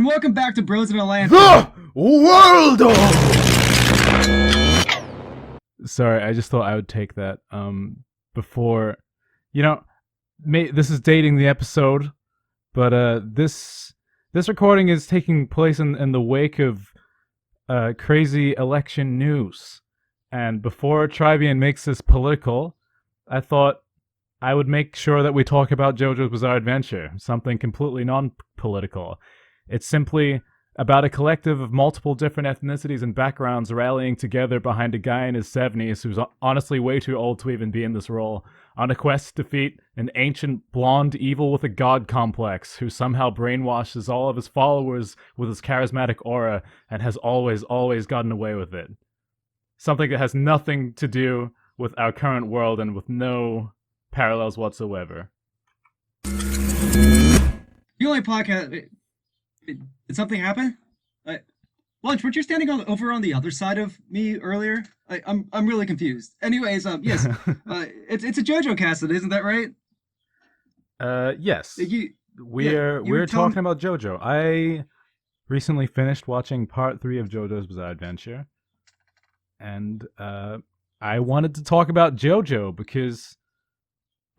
And welcome back to Bros in a The Landfill. World of... Sorry, I just thought I would take that before, you know, this is dating the episode, but this recording is taking place in the wake of crazy election news, and before Trybien makes this political, I thought I would make sure that we talk about JoJo's Bizarre Adventure, something completely non-political. It's simply about a collective of multiple different ethnicities and backgrounds rallying together behind a guy in his 70s who's honestly way too old to even be in this role, on a quest to defeat an ancient blonde evil with a god complex who somehow brainwashes all of his followers with his charismatic aura and has always gotten away with it. Something that has nothing to do with our current world and with no parallels whatsoever. The only podcast. Did something happen? Lunch, weren't you standing over on the other side of me earlier? I'm really confused. Anyways, yes, it's a JoJo cast, isn't that right? Yes. We're talking about JoJo. I recently finished watching part 3 of JoJo's Bizarre Adventure, and I wanted to talk about JoJo because,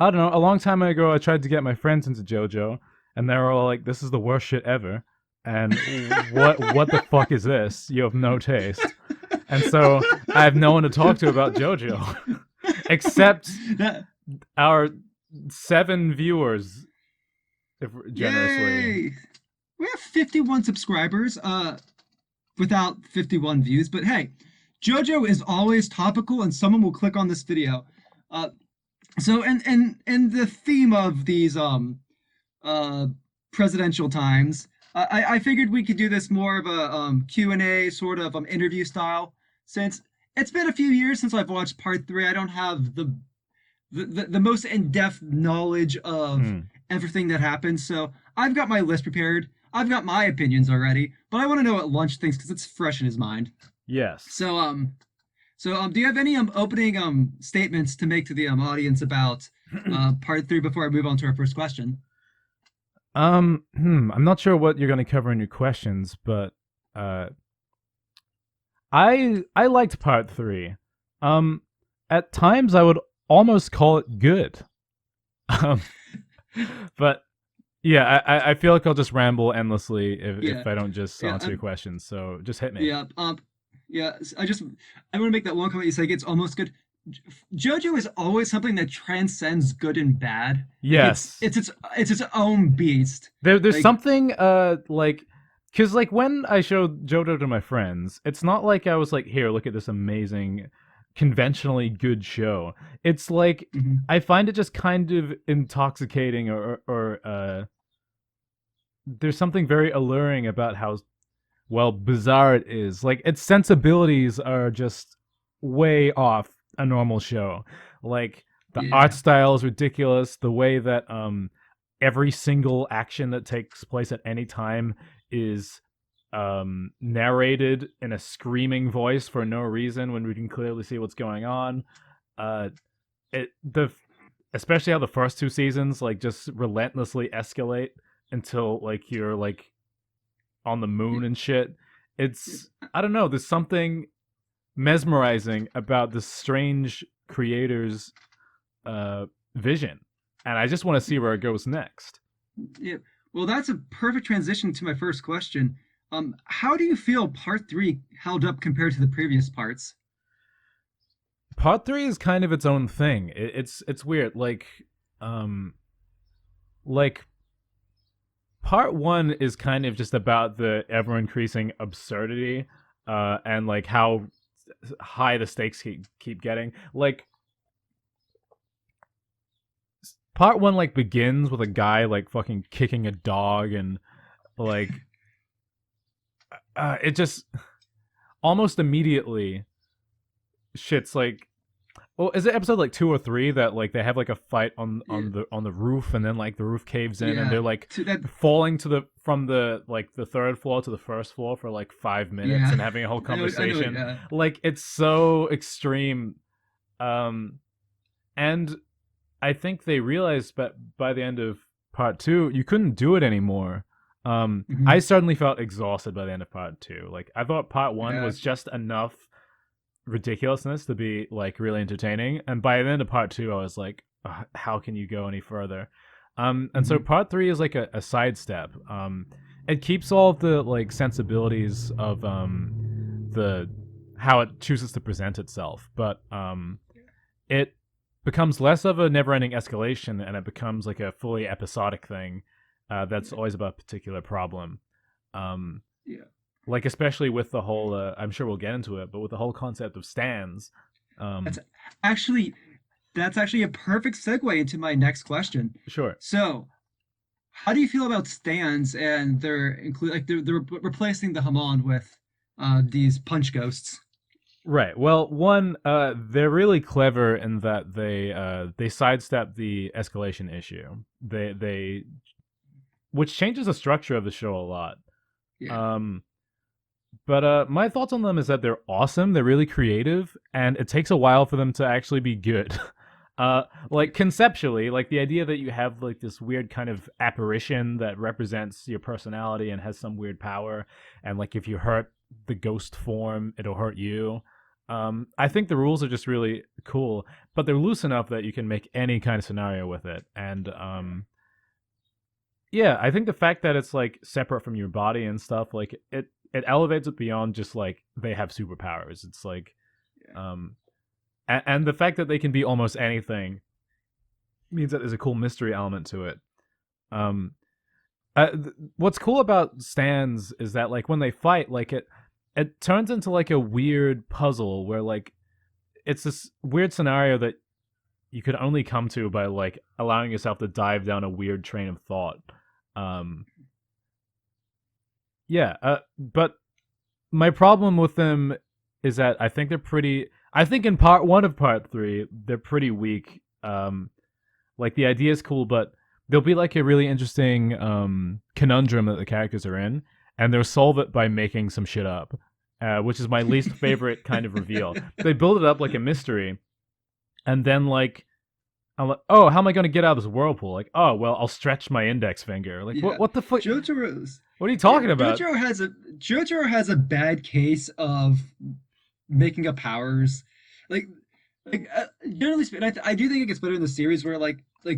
I don't know, a long time ago I tried to get my friends into JoJo, and they were all like, this is the worst shit ever. And what the fuck is this? You have no taste. And so I have no one to talk to about JoJo. Except our 7 viewers, generously. Yay! We have 51 subscribers, without 51 views, but hey, JoJo is always topical and someone will click on this video. So and the theme of these presidential times, I figured we could do this more of a Q&A sort of interview style. Since it's been a few years since I've watched part 3, I don't have the most in-depth knowledge of everything that happened. So I've got my list prepared. I've got my opinions already, but I want to know what Lunch thinks because it's fresh in his mind. Yes. So do you have any opening statements to make to the audience about part 3 before I move on to our first question? I'm not sure what you're going to cover in your questions, but I liked part 3. At times I would almost call it good. But yeah, I feel like I'll just ramble endlessly if I don't just answer your questions. So just hit me. Yeah. Yeah. I want to make that one comment. You say it's almost good. JoJo is always something that transcends good and bad. Yes, it's its own beast. There's something like, because like when I showed JoJo to my friends, it's not like I was like, here, look at this amazing, conventionally good show. It's like I find it just kind of intoxicating, or there's something very alluring about how bizarre it is. Like its sensibilities are just way off a normal show. Like the art style is ridiculous. The way that every single action that takes place at any time is narrated in a screaming voice for no reason when we can clearly see what's going on. Especially how the first 2 seasons like just relentlessly escalate until like you're like on the moon and shit. It's, I don't know, there's something mesmerizing about this strange creator's vision, and I just want to see where it goes next. Yeah, well, that's a perfect transition to my first question. How do you feel part 3 held up compared to the previous parts? Part 3 is kind of its own thing. It's weird. Like part 1 is kind of just about the ever increasing absurdity and like how high the stakes keep getting. Like part 1 like begins with a guy like fucking kicking a dog, and like it just almost immediately shit's like, well, is it episode like 2 or 3 that like they have like a fight on the roof, and then like the roof caves in, and they're like falling from the like the 3rd floor to the 1st floor for like 5 minutes and having a whole conversation. I know, like it's so extreme, and I think they realized that by the end of part 2 you couldn't do it anymore. I Hmm. certainly felt exhausted by the end of part two. Like I thought part one Yeah. was just enough ridiculousness to be like really entertaining, and by the end of part two, I was like, how can you go any further? And so Hmm. part three is like a sidestep. It keeps all of the like sensibilities of the how it chooses to present itself, but it becomes less of a never-ending escalation, and it becomes like a fully episodic thing that's Yeah. always about a particular problem. Um, Yeah. like especially with the whole, I'm sure we'll get into it, but with the whole concept of stands. That's Um, actually that's actually a perfect segue into my next question. sure. So, how do you feel about stands and they're replacing the Hamon with these punch ghosts? Right. Well, one, they're really clever in that they sidestep the escalation issue. They which changes the structure of the show a lot. Yeah. Um, but my thoughts on them is that they're awesome. They're really creative, and it takes a while for them to actually be good. Like conceptually, like the idea that you have like this weird kind of apparition that represents your personality and has some weird power, and like if you hurt the ghost form, it'll hurt you. I think the rules are just really cool, but they're loose enough that you can make any kind of scenario with it. And yeah, I think the fact that it's like separate from your body and stuff, like it elevates it beyond just like they have superpowers. It's like Yeah. um and the fact that they can be almost anything means that there's a cool mystery element to it. Um what's cool about stands is that like when they fight, like it turns into like a weird puzzle where like it's this weird scenario that you could only come to by like allowing yourself to dive down a weird train of thought. Um yeah, but my problem with them is that I think they're pretty. I think in part one of part three, they're pretty weak. Like the idea is cool, but there'll be like a really interesting conundrum that the characters are in, and they'll solve it by making some shit up, which is my least favorite kind of reveal. They build it up like a mystery, and then like I'm like, oh, how am I going to get out of this whirlpool? Like, oh, well, I'll stretch my index finger. Like, Yeah. what the fuck? JoJo's What are you yeah, talking about? JoJo has a bad case of making up powers. Like generally speaking, I do think it gets better in the series where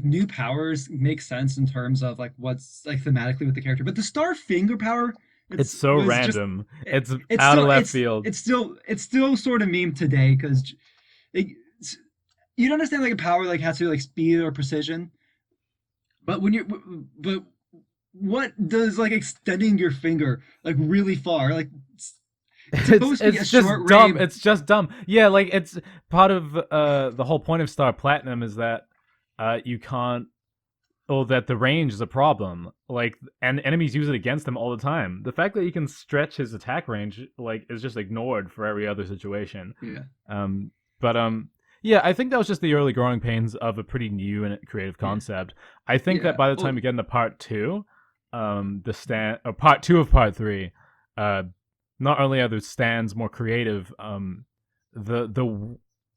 new powers make sense in terms of like what's like thematically with the character. But the star finger power, It's it's so was just random. it, It's out of left field. it's still sort of meme today because like, you don't understand like a power like has to be like speed or precision, but but what does like extending your finger like really far like it's supposed to be a It's short just dumb. range. It's just dumb. Yeah, like it's part of the whole point of Star Platinum is that you can't or that the range is a problem. Like and enemies use it against him all the time. The fact that he can stretch his attack range like is just ignored for every other situation. Yeah. Um but yeah, I think that was just the early growing pains of a pretty new and creative Yeah. concept. I think that Yeah. by the time Well, we get into part two, the stand or part two of part three, uh not only are the stands more creative,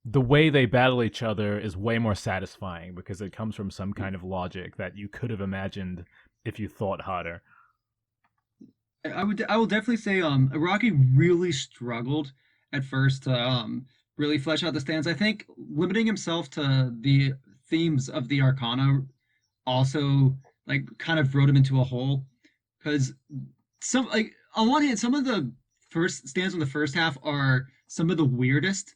the way they battle each other is way more satisfying because it comes from some kind of logic that you could have imagined if you thought harder. I will definitely say Iraqi really struggled at first to really flesh out the stands. I think limiting himself to the themes of the Arcana also like kind of wrote him into a hole because some like on one hand some of the first stands in the first half are some of the weirdest,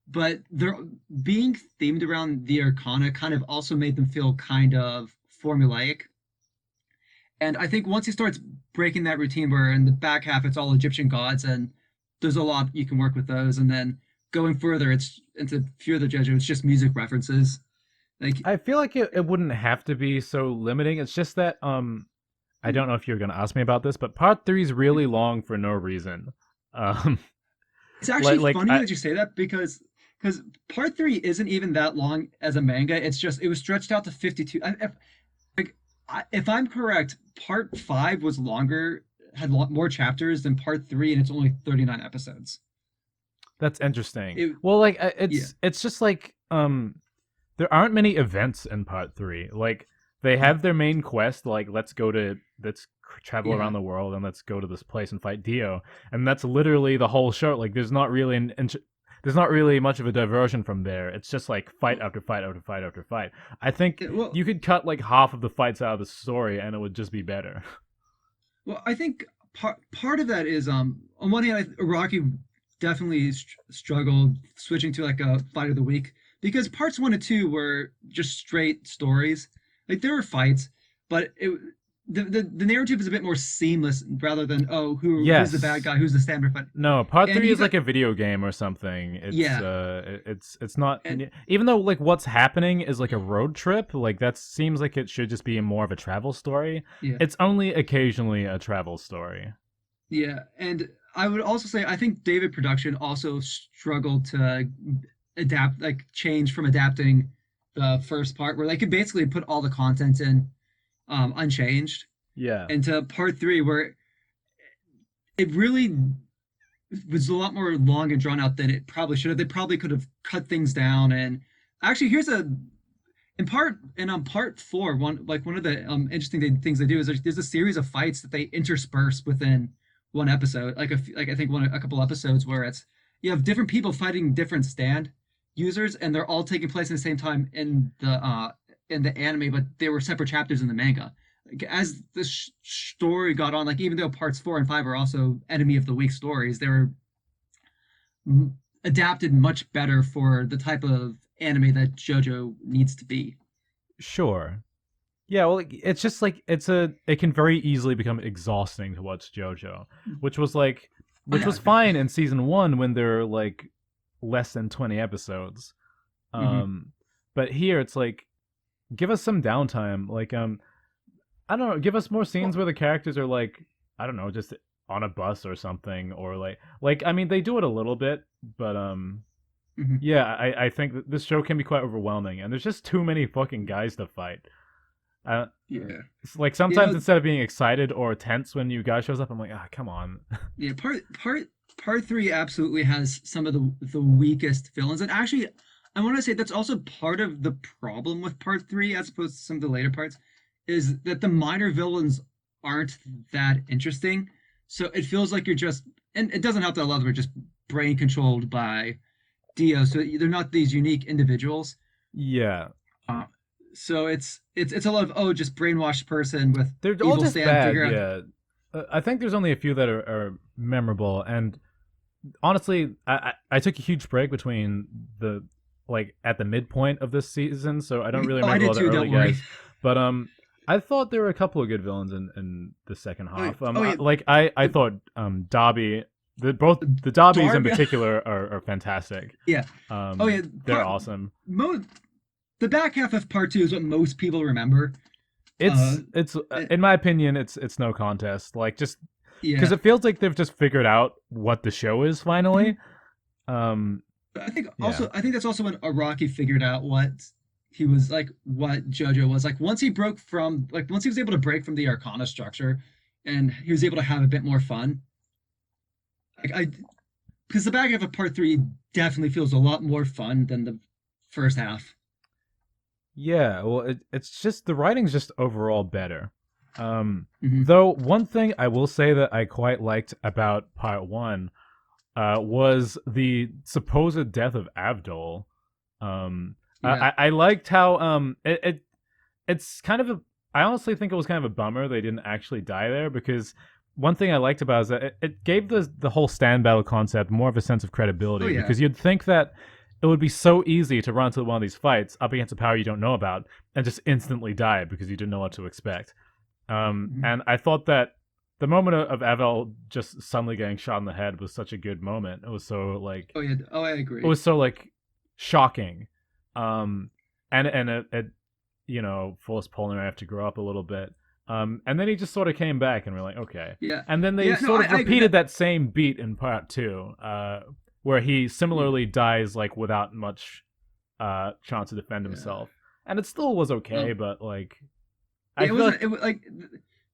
but they're being themed around the Arcana kind of also made them feel kind of formulaic. And I think once he starts breaking that routine where in the back half it's all Egyptian gods and there's a lot you can work with those, and then going further it's into Fear of the JoJo, it's just music references. Like I feel like it wouldn't have to be so limiting. It's just that I don't know if you're gonna ask me about this, but part three is really long for no reason. Um, it's actually like funny I, that you say that because part three isn't even that long as a manga. It's just it was stretched out to 52. Like if I'm correct, part five was longer, had more chapters than part three, and it's only 39 episodes. that's interesting. It Well, like Yeah. it's just like there aren't many events in part three. Like they have their main quest, like let's travel Yeah. around the world and let's go to this place and fight Dio, and that's literally the whole show. Like there's not really much of a diversion from there. It's just like fight Well, after fight after fight after fight. I think well, you could cut like half of the fights out of the story and it would just be better. well, I think part of that is on one hand, Rocky definitely struggled switching to like a fight of the week because parts 1 and 2 were just straight stories. Like there were fights, but the narrative is a bit more seamless rather than oh who's the bad Yes. guy, who's the standard fight. No, part And three is even like a video game or something. yeah, It's not, and even though like what's happening is like a road trip. Like that seems like it should just be more of a travel story. yeah, It's only occasionally a travel story. yeah, and I would also say I think David Production also struggled to adapt, like change from adapting the first part where they could basically put all the content in unchanged Yeah. into part 3 where it really was a lot more long and drawn out than it probably should have. They probably could have cut things down. And actually, here's a in on part 4, one of the interesting things they do is there's a series of fights that they intersperse within one episode, like I think a couple episodes where it's you have different people fighting different stand users, and they're all taking place at the same time in the anime, but they were separate chapters in the manga. Like, as the story got on, like even though parts 4 and 5 are also enemy of the week stories, they were adapted much better for the type of anime that JoJo needs to be. Sure. Yeah, well, it's just like it can very easily become exhausting to watch JoJo, which was like Oh which yeah. was fine in season 1 when there are like less than 20 episodes. Mm-hmm. But here it's like give us some downtime. Like I don't know, give us more scenes Well, where the characters are like I don't know, just on a bus or something or like I mean they do it a little bit, but mm-hmm. yeah, I think that this show can be quite overwhelming and there's just too many fucking guys to fight. Uh, Yeah. it's like You sometimes know, instead of being excited or tense when you guy shows up, I'm like, ah, come on. yeah, part 3 absolutely has some of the weakest villains. And actually, I want to say that's also part of the problem with part 3 as opposed to some of the later parts, is that the minor villains aren't that interesting. So it feels like you're just and it doesn't help that a lot of them are just brain controlled by Dio, so they're not these unique individuals. Yeah, Uh, so it's a lot of oh, just brainwashed person with they're all evil just stand bad. figure out. Yeah, I think there's only a few that are memorable, and honestly, I took a huge break between the like at the midpoint of this season, so I don't really Oh, I remember did all the too. early Don't worry. guys. But I thought there were a couple of good villains in the second Oh, half. oh yeah, Like I the, thought Dobby, the Dobbies in Darby. particular are fantastic. Yeah. Oh yeah. They're awesome. Mo- the back half of part 2 is what most people remember. Uh, It's eh, in my opinion, it's no contest. Like just because yeah. it feels like they've just figured out what the show is Mhm. finally. Um, But yeah. I think that's also when Araki figured out what he was like, what JoJo was like. Once he was able to break from the Arcana structure, and he was able to have a bit more fun. Like I, because the back half of part 3 definitely feels a lot more fun than the first half. Yeah, well, it's just the writing's just overall better. Hmm. Though one thing I will say that I quite liked about part one, was the supposed death of Avdol. Yeah. I liked how it's kind of a. I honestly think it was kind of a bummer they didn't actually die there because one thing I liked about it is that it gave the whole stand battle concept more of a sense of Oh credibility yeah. because you'd think that it would be so easy to run into one of these fights up against a power you don't know about and just instantly die because you didn't know what to expect. Mhm. And I thought that the moment of Evel just suddenly getting shot in the head was such a good moment. It was so like Oh yeah. Oh, I it agree. was so like shocking. Um, and it you know forced Polnareff to grow up a little bit. And then he just sort of came back, and we're like, okay. Yeah. And then they Yeah. No, sort of I agree repeated that. that same beat in part two, where he Yeah. similarly dies like without much chance to defend Yeah. himself, and it still was okay, Well, but like I yeah, it feel wasn't. like It was like,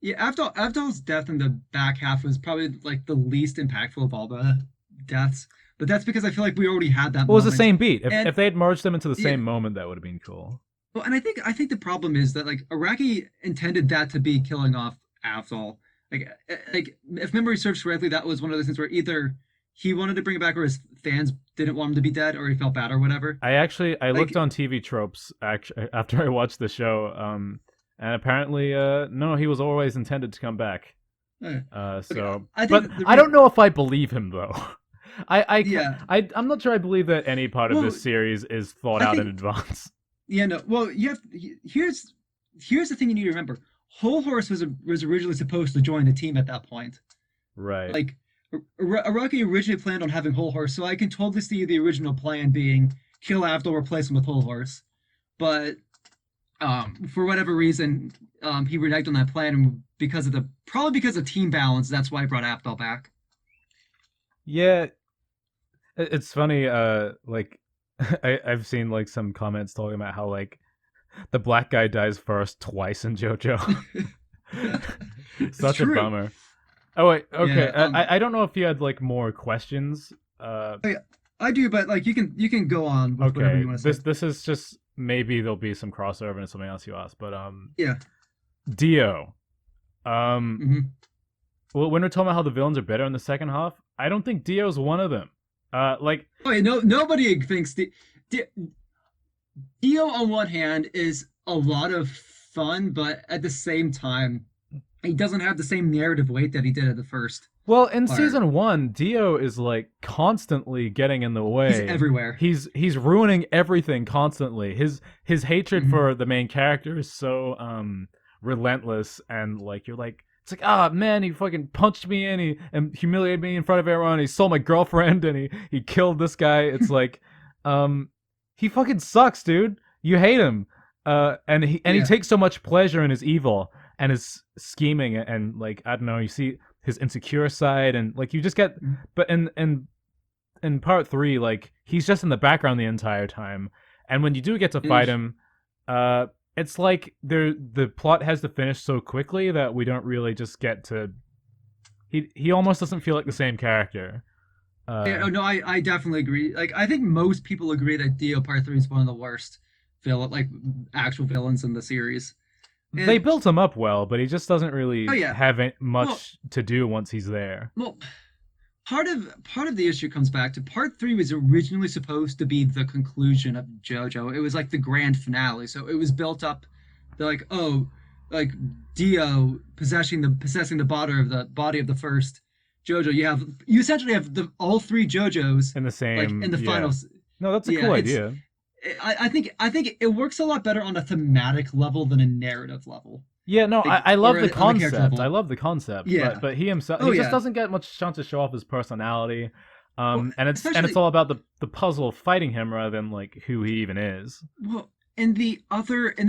yeah. Avdol's death in the back half was probably like the least impactful of all the deaths. But that's because I feel like we already had that it was the moment. same beat. If And they had merged them into the yeah, same moment, that would have been cool. Well, and I think the problem is that like Araki intended that to be killing off Afzal. Like if memory serves correctly, that was one of those things where either he wanted to bring it back, or his fans didn't want him to be dead, or he felt bad or whatever. I looked Like, on TV tropes actually after I watched the show, and apparently, no, he was always intended to come back. uh, okay, So, I but think the I don't know if I believe him though. yeah. I'm not sure I believe that any part of Well, this series is thought I out in think advance. yeah, no. Well, you have here's the thing you need to remember. Whole Horse was originally supposed to join the team at that point. Right. Like Araki originally planned on having Whole Horse, so I can totally see the original plan being kill Abdul, replace him with Whole Horse. But for whatever reason, he reneged on that plan because of the probably because of team balance. That's why I brought Abdul back. Yeah, it's funny. Like I've seen like some comments talking about how like the black guy dies first twice in JoJo. It's Such a true. bummer. Oh wait, okay. Yeah. I don't know if you had like more questions. I do, but like you can go on with whatever Okay. you want to say. This is just maybe there'll be some crossover and something else you asked, but Yeah. Dio. Um, Hmm. well, when we're talking about how the villains are better in the second half, I don't think Dio's one of them. Like Okay, no, nobody thinks the Dio on one hand is a lot of fun, but at the same time, he doesn't have the same narrative weight that he did at the first well, in part. season 1, Dio is like constantly getting in the He's way. everywhere. He's ruining everything constantly. His hatred Hmm. for the main character is so relentless, and like you're like it's like ah man, he fucking punched me and humiliated me in front of everyone. He stole my girlfriend and he killed this guy. It's like um he fucking sucks, dude. You hate him. And he Yeah. takes so much pleasure in his evil and his scheming and like I don't know, you see his insecure side and like you just get Mhm. but in part 3 like he's just in the background the entire time, and when you do get to fight And him uh it's like the plot has to finish so quickly that we don't really just get to he almost doesn't feel like the same character. yeah, uh oh, no, I definitely agree. Like I think most people agree that Dio Part 3 is one of the worst villain like actual villains in the series. they And built him up well, but he just doesn't oh really yeah. have Well, much to do once he's there. well, part of the issue comes back to Part 3 was originally supposed to be the conclusion of JoJo. It was like the grand finale. So it was built up. They're like, oh, like Dio possessing the body of the first JoJo. You essentially have the all three JoJos In the like in same, the yeah. finals. No, that's a Yeah, cool it's idea. I think it works a lot better on a thematic level than a narrative level, Yeah, no, like I or love the on the character concept. I level. love the concept, Yeah. but he himself Oh he just yeah. doesn't get much chance to show off his personality. Well, And it's especially all about the puzzle of fighting him rather than like who he even is. well, and this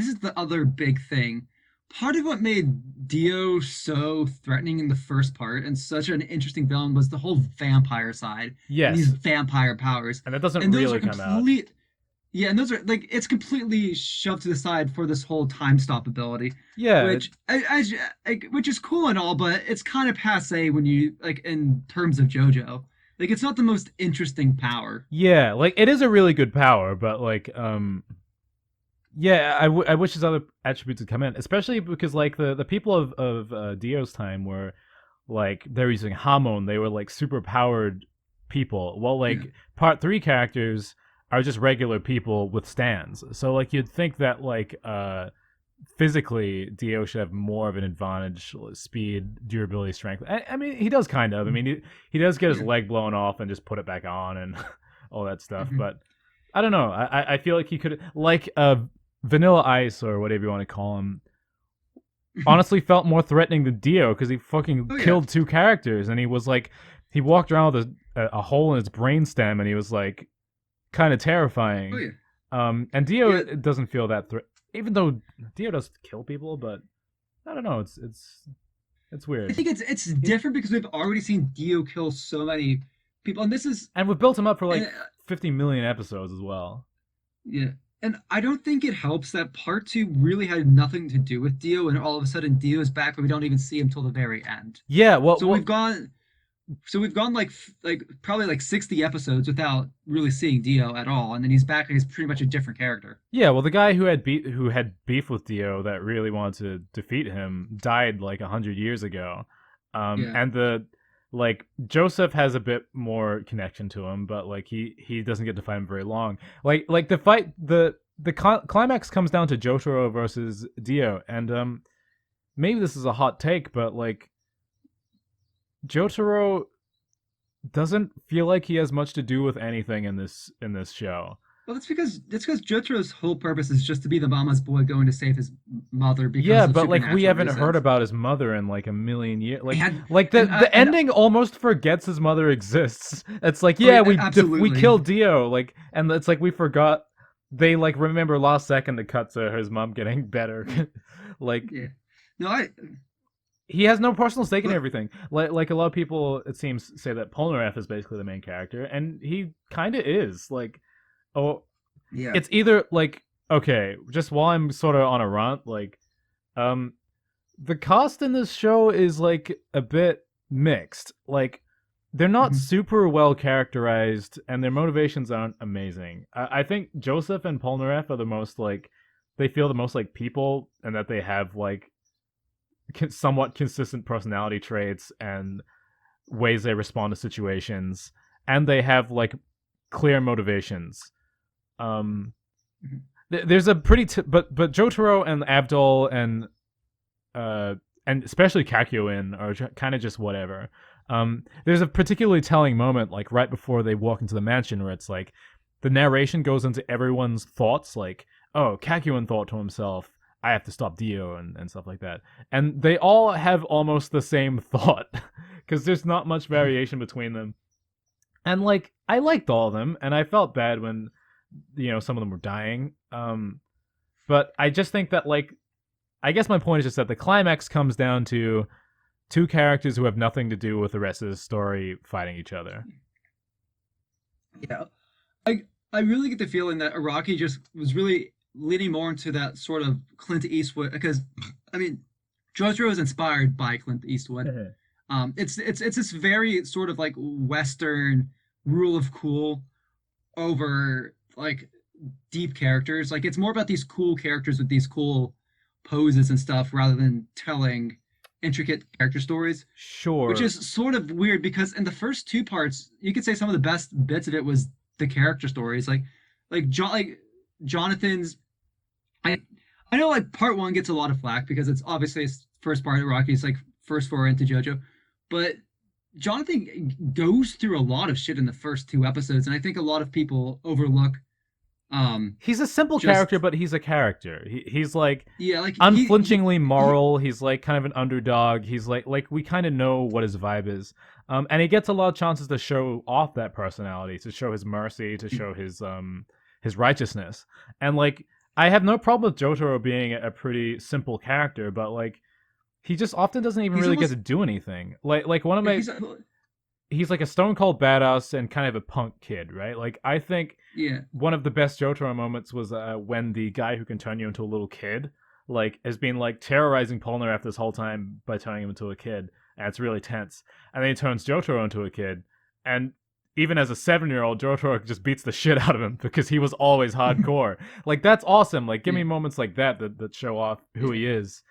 is the other big thing. Part of what made Dio so threatening in the first part and such an interesting villain was the whole vampire side and these Yes, vampire powers. and it doesn't And those are really come out. complete Yeah, and those are like it's completely shoved to the side for this whole time stop ability, Yeah, which which is cool and all, but it's kind of passe when you like in terms of JoJo. Like it's not the most interesting power. yeah, like it is a really good power, but like yeah, I wish his other attributes would come in, especially because like the people of Dio's time were like they're using Hamon, they were like super powered people. Well, Yeah. like part 3 characters are just regular people with stands. So like you'd think that like physically Dio should have more of an advantage, speed, durability, strength. I mean, he does kind of. I mean, he does get his Yeah. leg blown off and just put it back on and all that stuff. Hmm. But I don't know. I feel like he could like Vanilla Ice or whatever you want to call him. Honestly, felt more threatening than Dio because he fucking Oh yeah. killed 2 characters and he was like he walked around with a hole in his brainstem and he was like kind of Oh terrifying. yeah. And Dio Yeah. doesn't feel that threat, even though Dio does kill people. But I don't know. It's I weird. think it's different because we've already seen Dio kill so many people, and this is And we've built him up for and like 50 million episodes as well. yeah, and I don't think it helps that part two really had nothing to do with Dio, and all of a sudden Dio is back, but we don't even see him till the very end. Yeah. So we've gone. so we've gone like probably like 60 episodes without really seeing Dio at all, and then he's back and he's pretty much a different character. Yeah, well, the guy who had beef with Dio that really wanted to defeat him died like 100 years ago, Yeah. and the like Joseph has a bit more connection to him, but like he doesn't get to fight him very long. Like the fight the climax comes down to Jotaro versus Dio, and maybe this is a hot take, but like Jotaro doesn't feel like he has much to do with anything in this show. Well, that's because Jotaro's whole purpose is just to be the mama's boy going to save his mother because Yeah, of but like we supernatural haven't heard reasons. about his mother in like a million years. And Like and the and ending almost forgets his mother exists. It's like oh, yeah, yeah, we absolutely. killed Dio, like, and it's like we forgot. They like remember last second to cut to his mom getting better. Like Yeah. No, I he has no personal stake in but everything. Like a lot of people, it seems, say that Polnareff is basically the main character, and he kind of is. Like, oh, yeah. it's either like okay, just while I'm sort of on a rant, like um the cast in this show is like a bit mixed. Like they're not Mhm. super well characterized, and their motivations aren't amazing. I think Joseph and Polnareff are the most like they feel the most like people, and that they have like somewhat consistent personality traits and ways they respond to situations, and they have like clear motivations. Um, Mhm. there's a pretty but Jotaro and Abdul and especially Kakyoin are kind of just whatever. There's a particularly telling moment, like right before they walk into the mansion, where it's like the narration goes into everyone's thoughts, like, oh, Kakyoin thought to himself, I have to stop Dio and stuff like that. And they all have almost the same thought because there's not much variation between them. And like, I liked all of them, and I felt bad when some of them were dying. But I just think that like I guess my point is just that the climax comes down to two characters who have nothing to do with the rest of the story fighting each other. Yeah. I really get the feeling that Iraqi just was really leaning more into that sort of Clint Eastwood because I mean Jotaro is inspired by Clint Eastwood. It's this very sort of like Western rule of cool over like deep characters. Like it's more about these cool characters with these cool poses and stuff rather than telling intricate character stories, which Sure. is sort of weird because in the first two parts, you could say some of the best bits of it was the character stories. Like Jonathan's. I I know like part one gets a lot of flack because it's obviously his first part of Rocky's like first foray into JoJo, but Jonathan goes through a lot of shit in the first two episodes, and I think a lot of people overlook He's a simple character, just but he's a character. He's like yeah, like unflinchingly he moral. He's like kind of an underdog. He's like we kind of know what his vibe is. And he gets a lot of chances to show off that personality, to show his mercy, to show his righteousness. And like I have no problem with Jotaro being a pretty simple character, but like he just often doesn't even he's really get to almost do anything. Like one of yeah, my he's like a stone cold badass and kind of a punk kid, right? Like I think yeah. one of the best Jotaro moments was when the guy who can turn you into a little kid, like, has been like terrorizing Polnareff this whole time by turning him into a kid, and it's really tense. And then he turns Jotaro into a kid, and even as a 7-year-old, Jotaro just beats the shit out of him because he was always hardcore. Like that's awesome. Like give Yeah, me moments like that show off who yeah, he is.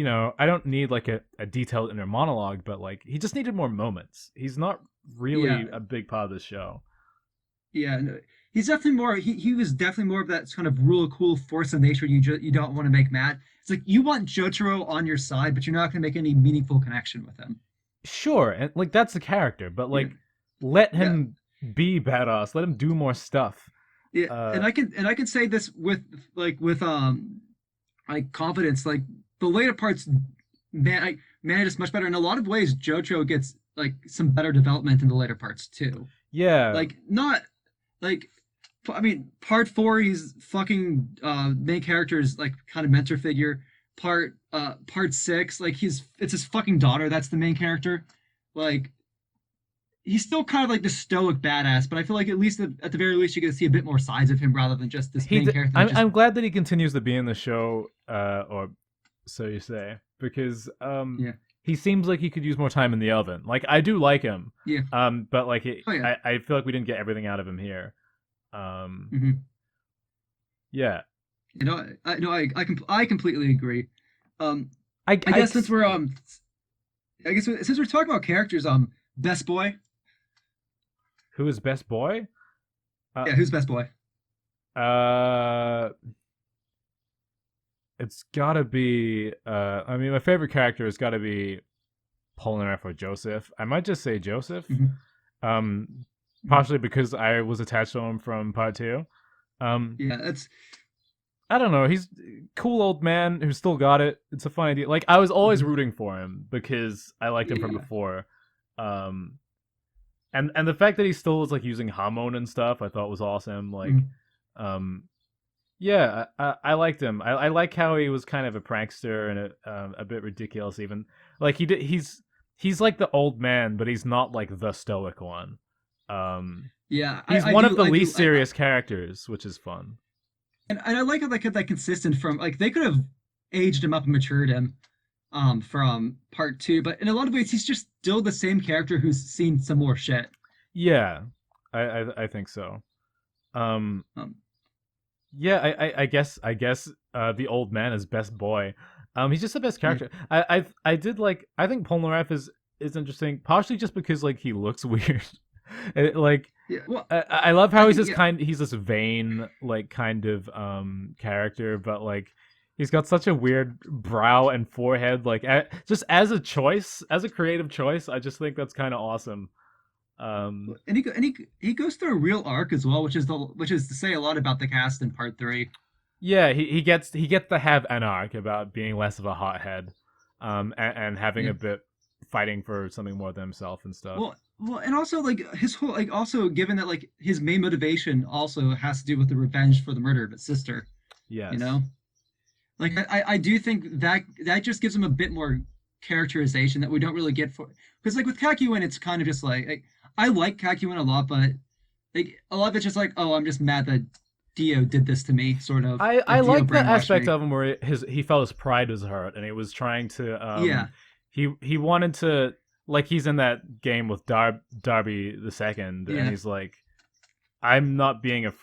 I don't need like a detailed inner monologue, but like he just needed more moments. He's not yeah, really a big part of the show. yeah. No, he's definitely more. He was definitely more of that kind of rule of cool force of nature. You don't want to make mad. It's like you want Jotaro on your side, but you're not going to make any meaningful connection with him. Sure, and like that's the character, but Yeah, like let yeah, him be badass. Let him do more stuff. yeah. Uh, And I can say this with like confidence. Like the later parts, man, it's much better in a lot of ways. Jojo gets like some better development in the later parts too. yeah, Like not like I mean, part four, he's fucking main character's like kind of mentor figure. Part six, like it's his fucking daughter that's the main character. Like he's still kind of like the stoic badass, but I feel like at least at the very least you get to see a bit more sides of him rather than just this main character that just I'm glad that he continues to be in the show, or so you say, because yeah he seems like he could use more time in the oven. Like I do like him, Yeah. but like Oh yeah. I feel like we didn't get everything out of him here. Um, Hmm. yeah, You know, I completely agree. Um, I I guess since we're since we're talking about characters, best boy. who is best boy? Uh, Yeah, who's best boy? uh, it's gotta be. I mean, my favorite character has got to be Polnareff or Joseph. I might just say Joseph. Hmm. Um, Hmm. partially because I was attached to him from part two. Um, Yeah, that's. I don't know. He's a cool old man who still got it. It's a fun idea. Like I was always Mhm. rooting for him because I liked him from Yeah. before. Um, and the fact that he still was like using Hamon and stuff, I thought was awesome. Like, Mhm. um, yeah, I liked him. I like how he was kind of a prankster and a bit ridiculous. Even like he's like the old man, but he's not like the stoic one. Um, Yeah, he's I one of do the I do least serious characters, which is fun. and I like how they kept that consistent from like they could have aged him up and matured him from part two, but in a lot of ways he's just still the same character who's seen some more shit. Yeah, I think so. Um, Um, yeah, I guess the old man is best boy. He's just the best yeah, character. I did like I think Polnareff is interesting, partially just because like he looks weird. Like yeah. Well, I love I how think yeah, he's this vain like kind of character, but like he's got such a weird brow and forehead. Like just as a choice, as a creative choice, I just think that's kind of awesome. Um, and he goes through a real arc as well, which is to say a lot about the cast in part three. Yeah, he gets to have an arc about being less of a hothead, and having Yeah. a bit fighting for something more than himself and stuff. Well, and also like his whole like also given that like his main motivation also has to do with the revenge for the murder of his sister. You Yes. know, like I do think that that just gives him a bit more characterization that we don't really get for because like with Kakyoin it's kind of just like I like Kakyoin a lot, but like a lot of it's just like oh I'm just mad that Dio did this to me, sort of I like Dio like the brainwashed aspect me. of him where he felt his pride was hurt and he was trying to Yeah, he wanted to like he's in that game with Darby the second and yeah, he's like I'm not being a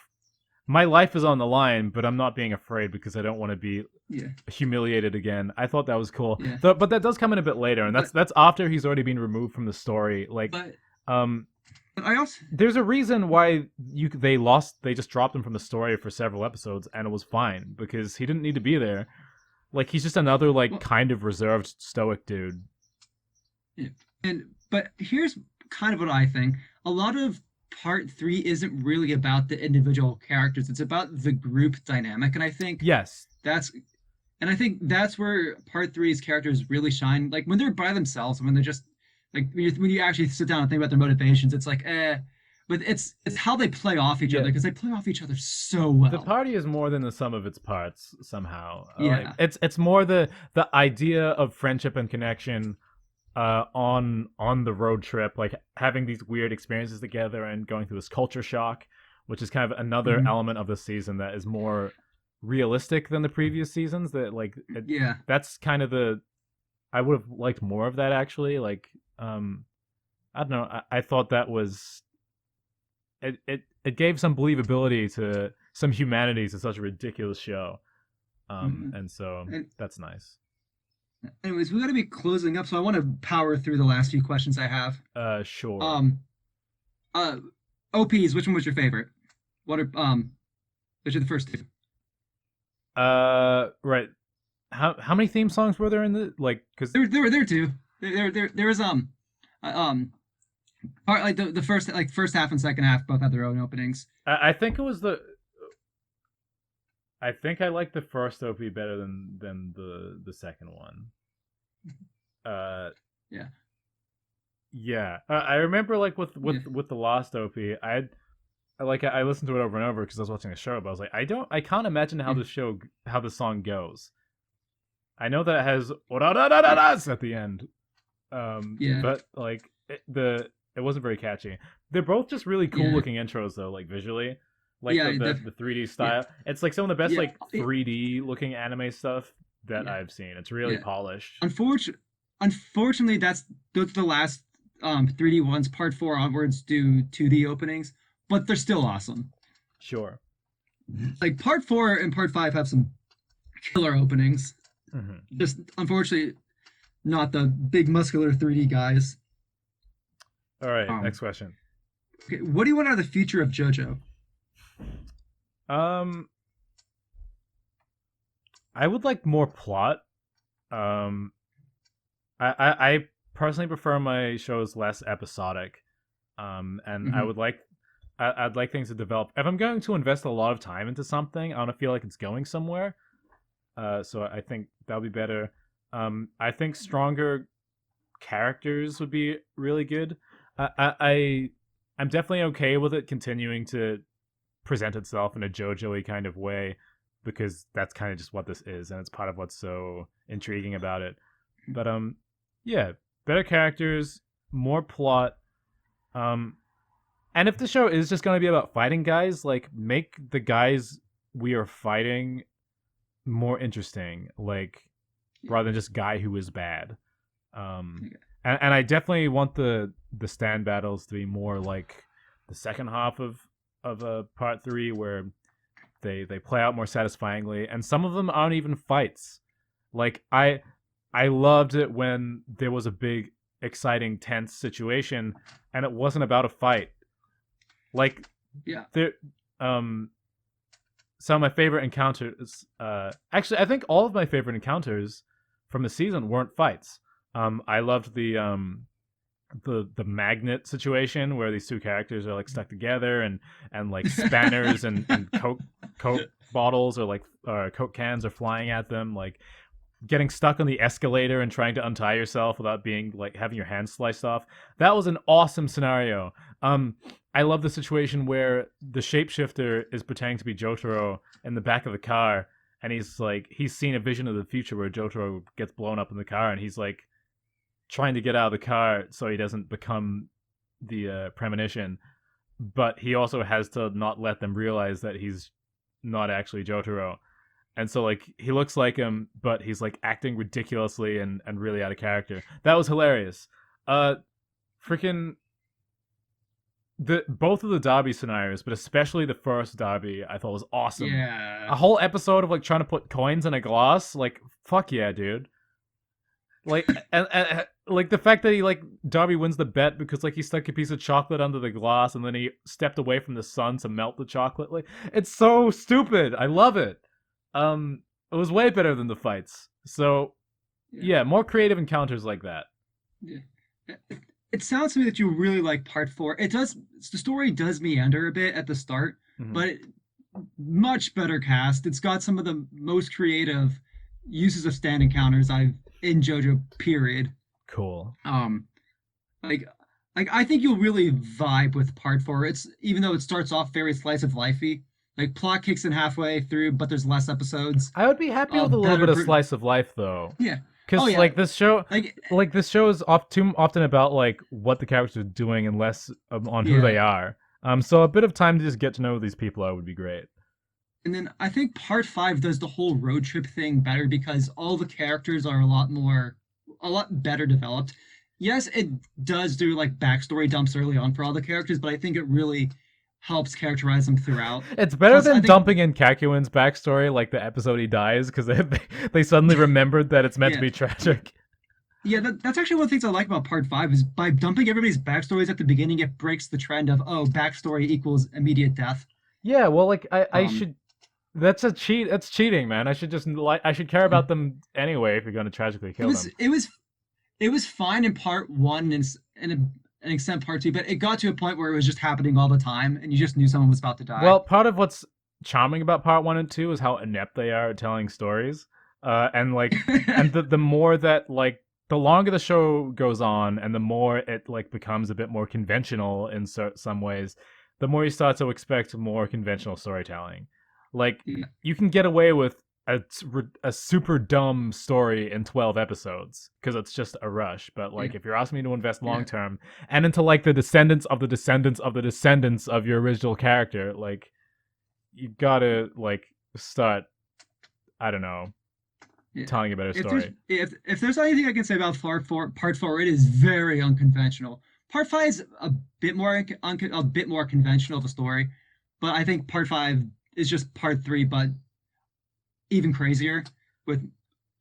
my life is on the line, but I'm not being afraid because I don't want to be yeah, humiliated again. I thought that was cool. yeah. But that does come in a bit later, and But that's after he's already been removed from the story. Like, but um, but I also there's a reason why they just dropped him from the story for several episodes, and it was fine because he didn't need to be there. Like, he's just another like well kind of reserved stoic dude. yeah. And but here's kind of what I think. A lot of part three isn't really about the individual characters. It's about the group dynamic. Yes, And I think that's where part three's characters really shine. Like when they're by themselves, when they're just like when you actually sit down and think about their motivations, it's like but it's how they play off each other yeah. because they play off each other so The well. party is more than the sum of its parts somehow. Like Yeah. it's more the idea of friendship and connection on the road trip, like having these weird experiences together and going through this culture shock, which is kind of another Hmm. element of the season that is more realistic than the previous seasons. Yeah. That's kind of the I would have liked more of that actually. Like I don't know. I thought that was it gave some believability to some humanity to such a ridiculous show. Hmm. And so And that's nice. anyways, we got to be closing up, so I want to power through the last few questions I have. Sure. Um, uh, OPs. Which one was your favorite? What are which are the first two? Right. How many theme songs were there in the like? Because There were there too. There was uh, um part like the first like first half and second half both had their own openings. I think it was the. I think I like the first OP better than the second one. Uh, Yeah, yeah. I remember like yeah, with the Lost OP, I listened to it over and over because I was watching a show, but I was like, I can't imagine yeah, how the song goes. I know that it has yeah, at the end, yeah, but like it wasn't very catchy. They're both just really cool yeah, looking intros though, like visually, like yeah, the 3D yeah, style. It's like some of the best yeah, like 3D looking anime stuff that yeah, I've seen. It's really yeah. polished. Unfortunately, unfortunately, those are the last 3D ones. Part four onwards do 2D openings, but they're still awesome. Sure. Like part four and part five have some killer openings. Hmm. Just unfortunately, not the big muscular 3D guys. All right, Um, next question. okay, what do you want out of the future of JoJo? Um, I would like more plot. Um, I personally prefer my shows less episodic. And I Mm-hmm. would like I'd like things to develop. If I'm going to invest a lot of time into something, I want to feel like it's going somewhere. So I think that'll be better. I think stronger characters would be really good. I'm definitely okay with it continuing to present itself in a JoJo-y kind of way because that's kind of just what this is, and it's part of what's so intriguing about it. But yeah, better characters, more plot. Um, and if the show is just going to be about fighting guys, like make the guys we are fighting more interesting, like rather than just guy who is bad. Um, and I definitely want the stand battles to be more like the second half of part three, where they play out more satisfyingly, and some of them aren't even fights. Like I loved it when there was a big, exciting, tense situation, and it wasn't about a fight. Like Yeah, there, some of my favorite encounters. Actually, I think all of my favorite encounters from the season weren't fights. I loved the magnet situation where these two characters are like stuck together, and like spanners and coke bottles or like coke cans are flying at them, like getting stuck on the escalator and trying to untie yourself without being like having your hands sliced off. That was an awesome scenario. I love the situation where the shapeshifter is pretending to be Jotaro in the back of the car, and he's seen a vision of the future where Jotaro gets blown up in the car, and he's like trying to get out of the car so he doesn't become the premonition, but he also has to not let them realize that he's not actually Jotaro. And so like he looks like him, but he's like acting ridiculously and really out of character. That was hilarious. Uh Freaking the both of the Derby scenarios, but especially the first Derby, I thought was awesome. yeah, A whole episode of like trying to put coins in a glass, like fuck yeah, dude. Like and like the fact that he like Darby wins the bet because like he stuck a piece of chocolate under the glass and then he stepped away from the sun to melt the chocolate. Like it's so stupid. I love it. It was way better than the fights. So yeah, yeah, more creative encounters like that. yeah. It sounds to me that you really like part four. It does. The story does meander a bit at the start, Hmm. but much better cast. It's got some of the most creative uses of stand encounters I've in JoJo. Period. Cool. Um, like, I think you'll really vibe with part four. It's even though it starts off very slice of lifey, like plot kicks in halfway through, but there's less episodes. I would be happy with a little Better, bit of slice of life though. yeah. Oh Because yeah, like like this show is too often about like what the characters are doing and less on who yeah. they are. So a bit of time to just get to know who these people are would be great. And then I think part five does the whole road trip thing better because all the characters are a lot better developed. Yes, it does do like backstory dumps early on for all the characters, but I think it really helps characterize them throughout. It's better Plus, I than think, dumping in Kakuin's backstory, like the episode he dies, because they suddenly remembered that it's meant to yeah, be tragic. yeah, that's actually one of the things I like about part five is by dumping everybody's backstories at the beginning, it breaks the trend of oh, backstory equals immediate death. Yeah, well, like I Um, should. That's a cheat. That's cheating, man. I should just like I should care about them anyway if you're going to tragically it kill was them. it was it was fine in part one and an extent part two, but it got to a point where it was just happening all the time, and you just knew someone was about to die. Well, part of what's charming about part one and two is how inept they are at telling stories. And like, and the more that like the longer the show goes on, and the more it like becomes a bit more conventional in some ways, the more you start to expect more conventional storytelling. Like, Yeah, you can get away with a super dumb story in 12 episodes because it's just a rush, but yeah, like if you're asking me to invest long yeah. term and into like the descendants of the descendants of the descendants of your original character, like you gotta like start, I don't know, Yeah. telling a better If there's story. if there's anything I can say about part four, it is very unconventional. Part five is a bit more a bit more conventional of a story, but I think part five is just part three, but even crazier with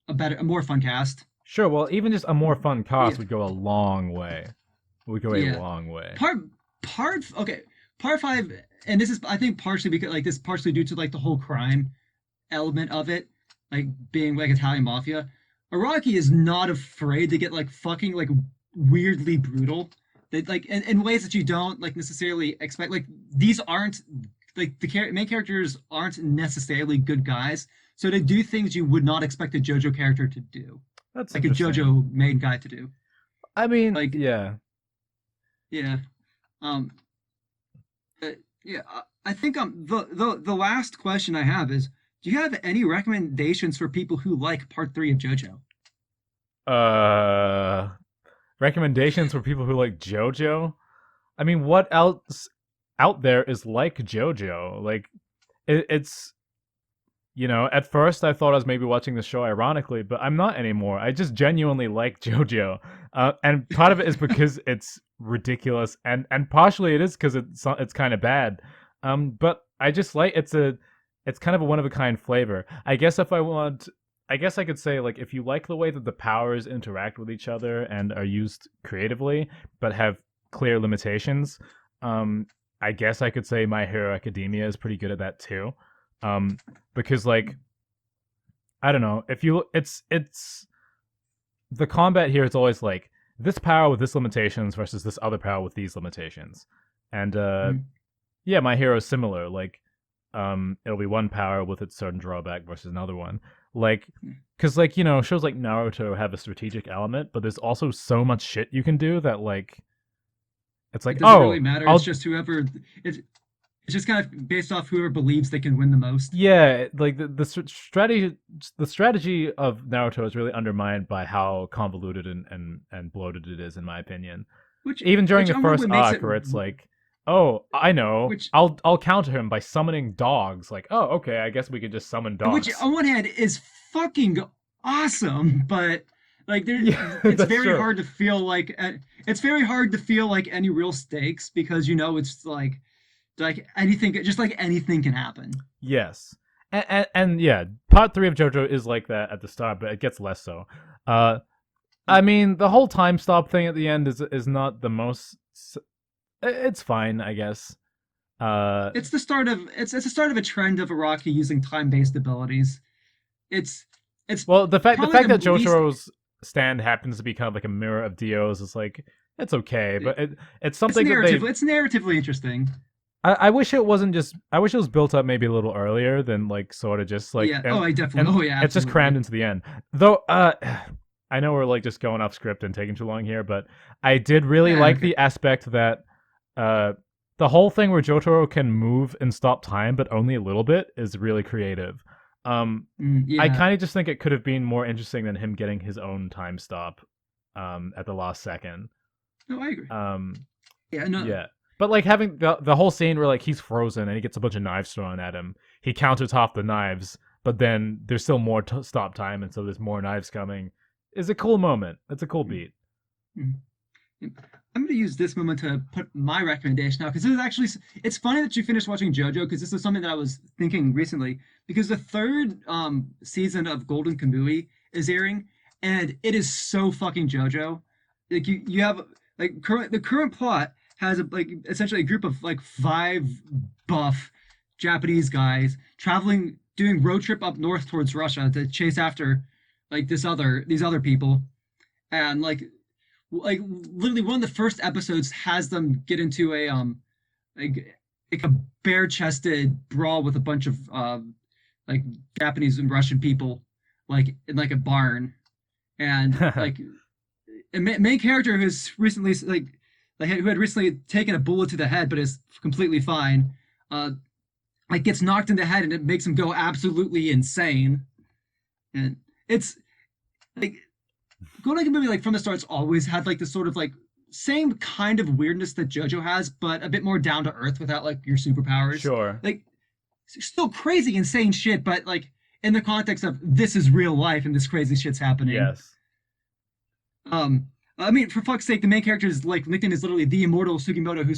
a more fun cast. Sure, well, even just a more fun Yeah, cast would go a long way. Would go a yeah. long way. Part okay. Part five, and this is I think partially because like this partially due to like the whole crime element of it, like being like Italian mafia. Iraqi is not afraid to get like fucking like weirdly brutal. That like in ways that you don't like necessarily expect. Like these aren't like the main characters aren't necessarily good guys, so they do things you would not expect a JoJo character to do, That's like a interesting. JoJo main guy to do. I mean, Like yeah. yeah, um, yeah. I think the last question I have is: do you have any recommendations for people who like Part Three of JoJo? Uh, recommendations for people who like JoJo. I mean, what else out there is like JoJo? Like, it's at first I thought I was maybe watching the show ironically, but I'm not anymore. I just genuinely like JoJo, and part of it is because it's ridiculous, and partially it is because it's kind of bad. But I just like it's kind of a one of a kind flavor. I guess if I want, I guess I could say like if you like the way that the powers interact with each other and are used creatively, but have clear limitations. I guess I could say My Hero Academia is pretty good at that too. Um, because like I don't know if you it's the combat here is always like this power with this limitations versus this other power with these limitations, and Mm, yeah, My Hero is similar. Like it'll be one power with its certain drawback versus another one. Like mm. because like shows like Naruto have a strategic element, but there's also so much shit you can do that like it's It like doesn't really oh matter. It's I'll just whoever. It's it's just kind of based off whoever believes they can win the most. yeah, like the strategy of Naruto is really undermined by how convoluted and bloated it is, in my opinion. Even during Which the on one first way makes it arc, where it's like, oh, I know, which I'll counter him by summoning dogs. Like, oh, okay, I guess we could just summon which dogs. on one hand is fucking awesome, but like there, Yeah, it's that's very true. hard to feel like it's very hard to feel like any real stakes because it's like anything, just like anything can happen. Yes, and yeah, part three of JoJo is like that at the start, but it gets less so. Uh, I mean, the whole time stop thing at the end is not the most. It's fine, I guess. Uh, It's the start of a trend of Iraqi using time based abilities. It's it's well, the probably fact the that least. Jotaro's stand happens to be kind of like a mirror of Dio's is like it's okay, but it's something that It's narratively interesting. I wish it wasn't just. I wish it was built up maybe a little earlier than like sort of just like Yeah. Oh, I definitely. and Oh, yeah. it's just crammed Absolutely. into the end. Though I know we're like just going off script and taking too long here, but I did really Yeah. like Okay. the aspect that uh the whole thing where Jotaro can move and stop time, but only a little bit, is really creative. I Yeah. kind of just think it could have been more interesting than him getting his own time stop at the last second. No, I agree. Um, Yeah. No. yeah. But like having the whole scene where like he's frozen and he gets a bunch of knives thrown at him, he counters off the knives, but then there's still more stop time, and so there's more knives coming. Is a cool moment. It's a cool Mm, beat. mm. I'm going to use this moment to put my recommendation out because this is actually. It's funny that you finished watching JoJo because this is something that I was thinking recently because the third season of Golden Kamui is airing and it is so fucking JoJo. Like you have like the current plot has like essentially a group of like five buff Japanese guys traveling doing road trip up north towards Russia to chase after like these other people and like literally one of the first episodes has them get into a like a bare chested brawl with a bunch of like Japanese and Russian people like in like a barn and like a main character who's recently like who had recently taken a bullet to the head but is completely fine uh like gets knocked in the head and it makes him go absolutely insane and it's like Go Like a Movie, like from the start's always had like this sort of like same kind of weirdness that JoJo has, but a bit more down to earth without like your superpowers. Sure. Like still crazy, insane shit, but like in the context of this is real life and this crazy shit's happening. Yes. I mean, for fuck's sake, the main character is like LinkedIn is literally the immortal Sugimoto who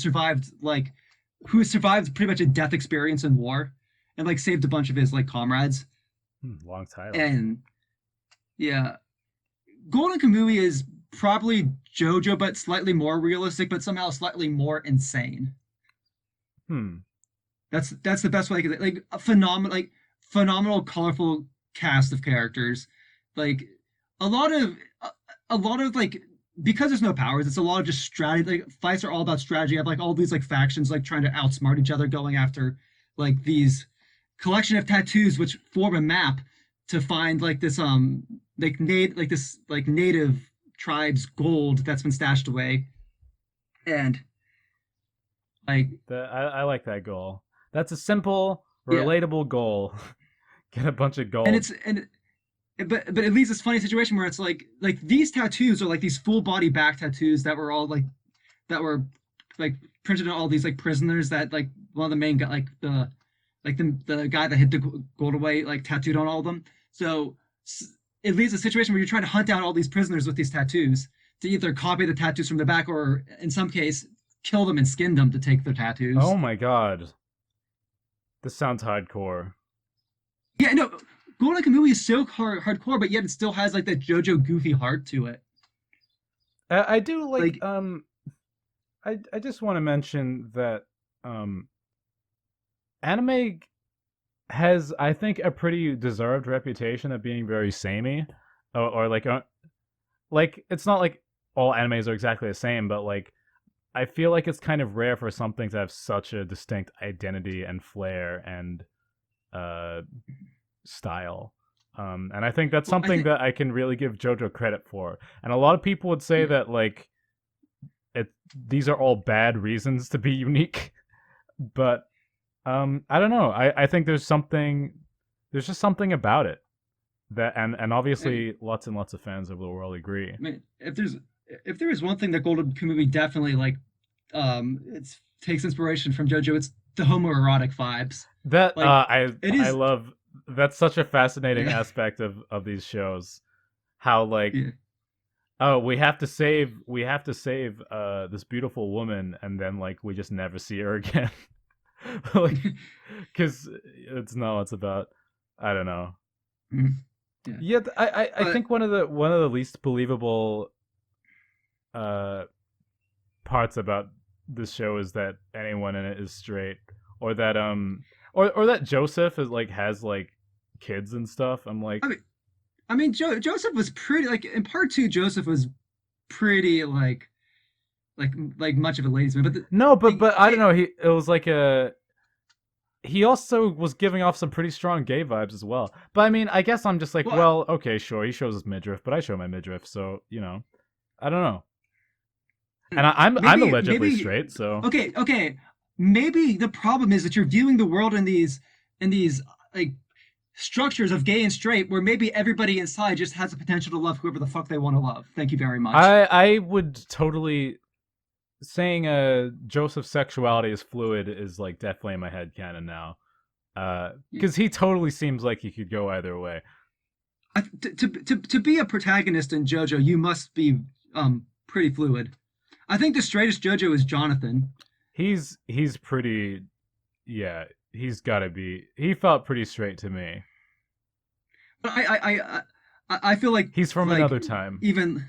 survived pretty much a death experience in war, and like saved a bunch of his like comrades. Long title. And yeah, Golden Kamui is probably JoJo, but slightly more realistic, but somehow slightly more insane. Hmm. That's the best way I could like a phenomenal, colorful cast of characters. Like a lot of a lot of like because there's no powers, it's a lot of just strategy. Like fights are all about strategy. I have like all these like factions like trying to outsmart each other, going after like these collection of tattoos which form a map to find like this native tribes gold that's been stashed away. And like I like that goal. That's a simple, yeah, relatable goal. Get a bunch of and gold. it's and but it leaves this funny situation where it's like these tattoos are like these full body back tattoos that were all that were like printed on all these like prisoners that like one of the main like the guy that hid the gold away like tattooed on all of them. So it leaves a situation where you're trying to hunt down all these prisoners with these tattoos to either copy the tattoos from the back or in some case kill them and skin them to take their Oh tattoos. my god. This sounds hardcore. Yeah, no, Golden Kamui is so hardcore, but yet it still has like that JoJo goofy heart to it. I do like Like, I just want to mention that um anime has, I think, a pretty deserved reputation of being very samey, or like it's not like all animes are exactly the same, but like I feel like it's kind of rare for something to have such a distinct identity and flair and uh style. And I think that's well, I something think that I can really give JoJo credit for. And a lot of people would say yeah, that like it these are all bad reasons to be unique, but I don't know. I think there's just something about it that, and I, obviously lots and lots of fans of the world agree. I mean, if there is one thing that Golden Kamui definitely like, it takes inspiration from JoJo, it's the homoerotic vibes. That Like, it I is, love. That's such a fascinating yeah, aspect of these shows. How like, yeah. oh, we have to save this beautiful woman, and then like we just never see her again. Like, because it's no, it's about, I don't know. Yeah, Yeah, I but think one of the least believable uh parts about this show is that anyone in it is straight, or that or that Joseph is like has like kids and stuff. I'm like, I mean, Joseph was pretty like in part two. Joseph was pretty like like much of a ladies man, but no, the but I don't know. It was like a he also was giving off some pretty strong gay vibes as well. But I mean, I guess I'm just like, well, well, okay, sure, he shows his midriff, but I show my midriff, so you know, I don't know. And I'm allegedly maybe straight, so okay, maybe the problem is that you're viewing the world in these like structures of gay and straight where maybe everybody inside just has the potential to love whoever the fuck they want to love. Thank you very much. I would totally saying Joseph's sexuality is fluid is like definitely in my head canon now. Because he totally seems like he could go either way. To be a protagonist in JoJo, you must be pretty fluid. I think the straightest JoJo is Jonathan. He's pretty, yeah. He's got to be. He felt pretty straight to me. But I feel He's from like another time. even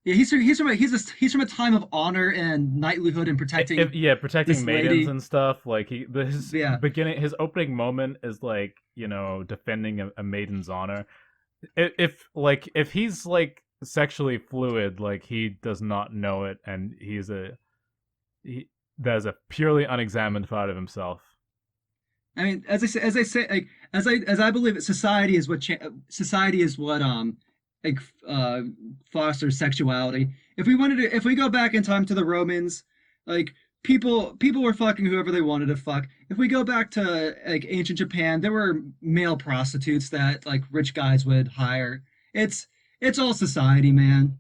yeah he's from a time of honor and knightlyhood and protecting Yeah, protecting this maidens lady. and stuff. Like his Yeah, beginning, his opening moment is like, you know, defending a maiden's honor. If like if he's like sexually fluid, like he does not know it, and he that is a purely unexamined part of himself. I mean, as I say, like as I believe it, society is what like uh fosters sexuality. If we go back in time to the Romans, like people were fucking whoever they wanted to fuck. If we go back to like ancient Japan, there were male prostitutes that like rich guys would hire. It's it's all society, man.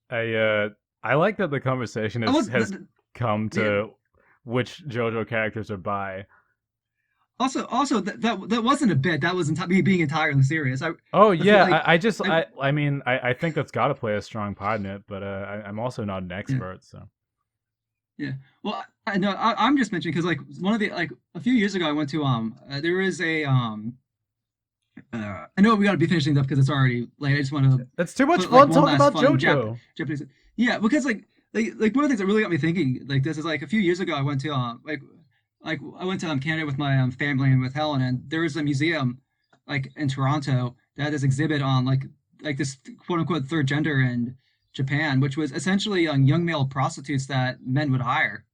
I uh I like that the conversation I want has come the to which JoJo characters are bi. Also that wasn't a bit. That was me being entirely serious. Oh I feel yeah, like I I mean, I think that's got to play a strong part in it, but I'm also not an yeah expert, so. yeah. Well, I know I'm just mentioning because like one of the like a few years ago I went to there is a I know we got to be finishing up because it's already late. I just want to That's too much put like fun one talking last about fun JoJo. Japanese. Yeah, because like one of the things that really got me thinking like this is like a few years ago I went to like I went to Canada with my family and with Helen, and there was a museum like in Toronto that had this exhibit on like this quote unquote third gender in Japan, which was essentially young male prostitutes that men would hire.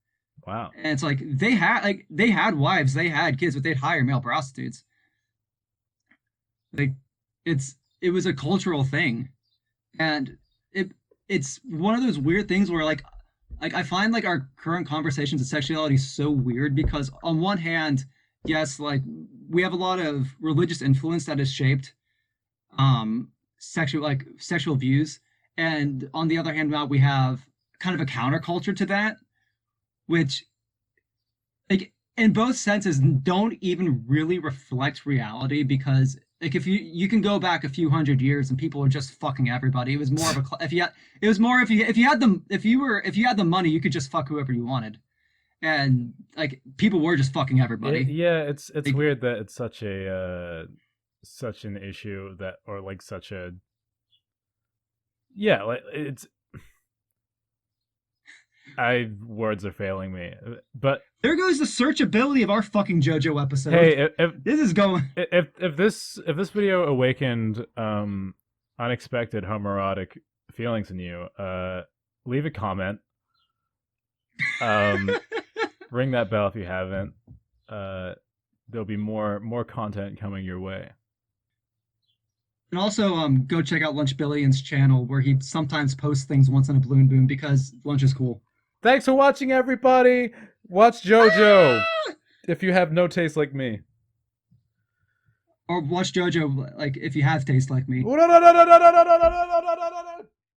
Wow. And it's like they had wives, they had kids, but they'd hire male prostitutes. Like it was a cultural thing, and it it's one of those weird things where like I find like our current conversations of sexuality so weird because on one hand, yes, like we have a lot of religious influence that has shaped sexual views, and on the other hand, now we have kind of a counterculture to that, which like in both senses don't even really reflect reality because like if you can go back a few hundred years and people are just fucking everybody. It was more of a if you had, it was more if you had them if you had the money you could just fuck whoever you wanted, and like people were just fucking everybody. Yeah, it's Like weird that it's such a such an issue that, or like such a, yeah, like it's, I words are failing me. But there goes the searchability of our fucking JoJo episode. hey, This is going. if this video awakened unexpected homoerotic feelings in you, leave a comment. Um, ring that bell if you haven't. There'll be more content coming your way. And also, go check out Lunchbillion's channel where he sometimes posts things once in a balloon boom because lunch is cool. Thanks for watching, everybody. Watch JoJo if you have no taste like me. Or watch JoJo like if you have taste like me. No, no, no, no, no, no, no, no, no, no, no, no, no.